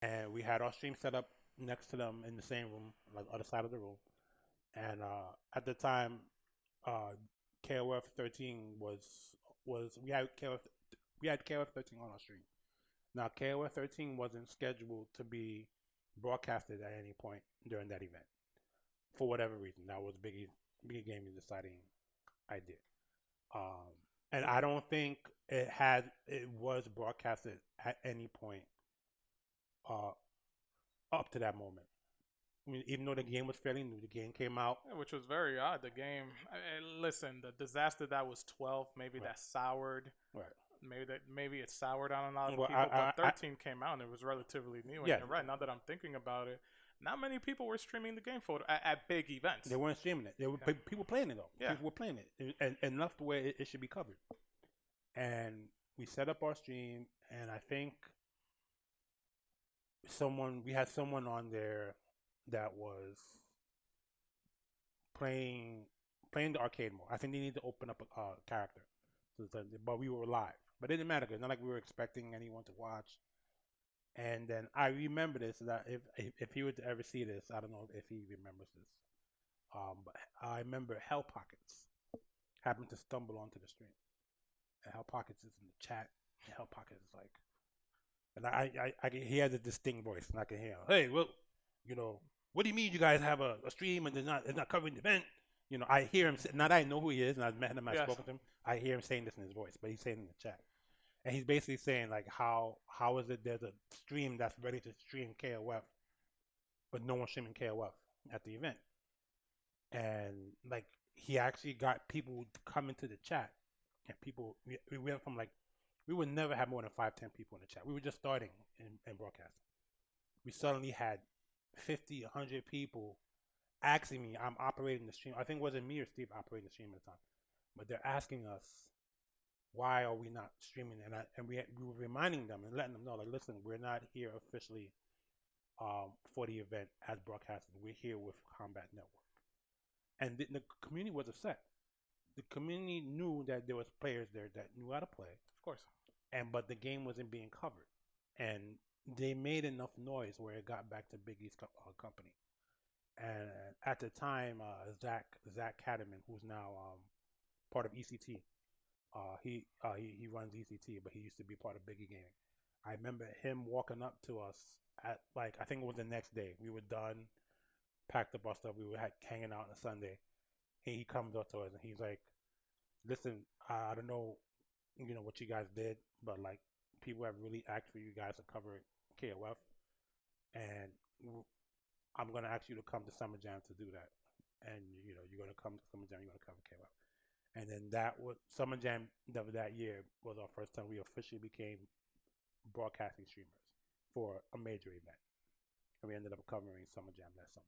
and we had our stream set up next to them in the same room, like other side of the room. And at the time, uh, KOF 13 was we had KOF 13 on our stream. Now KOF 13 wasn't scheduled to be broadcasted at any point during that event for whatever reason. That was Biggie Gaming deciding I did. Um, and I don't think it was broadcasted at any point uh, up to that moment. I mean, even though the game was fairly new, the game came out. Yeah, which was very odd. The game, listen, the disaster that was 12, maybe Right, that soured. right. Maybe it soured on a lot of Well, people, but 13 came out and it was relatively new. And yeah, you're right. Now that I'm thinking about it, not many people were streaming the game for at big events. they weren't streaming it. They were Yeah. people playing it though. Yeah. People were playing it, and enough to where it should be covered. And we set up our stream, and I think we had someone on there that was playing playing the arcade mode. I think they need to open up a character, but we were live. But it didn't matter. It's not like we were expecting anyone to watch. And then I remember this that if he were to ever see this, I don't know if he remembers this. But I remember Hell Pockets happened to stumble onto the stream. And Hell Pockets is in the chat. And Hell Pockets is like, and he has a distinct voice, and I can hear him. Hey, well, you know, what do you mean you guys have a stream and it's not covering the event? You know, I hear him. Now that I know who he is, and I've met him, I've Yes. spoken to him. I hear him saying this in his voice, but he's saying it in the chat, and he's basically saying like, how is it there's a stream that's ready to stream KOF, but no one's streaming KOF at the event, and like he actually got people to come into the chat, and we went from like we would never have more than 5-10 people in the chat. We were just starting in broadcasting. We suddenly had 50, 100 people asking me. I'm operating the stream. I think it wasn't me or Steve operating the stream at the time, but they're asking us why are we not streaming? And we were reminding them and letting them know like, listen, we're not here officially for the event as broadcasters. We're here with Combat Network, and the community was upset. The community knew that there was players there that knew how to play, Of course. but the game wasn't being covered, and they made enough noise where it got back to Biggie's company. And at the time, Zach Cademan, who's now part of ECT, he runs ECT, but he used to be part of Biggie Gaming. I remember him walking up to us at like I think it was the next day. We were done, packed up our stuff. We were hanging out on a Sunday. He comes up to us and he's like, "Listen, I don't know, what you guys did, but like people have really asked for you guys to cover KOF, and I'm gonna ask you to come to Summer Jam to do that. And you're gonna come to Summer Jam. You're gonna cover KOF." And then that was Summer Jam that year was our first time we officially became broadcasting streamers for a major event, and we ended up covering Summer Jam that summer.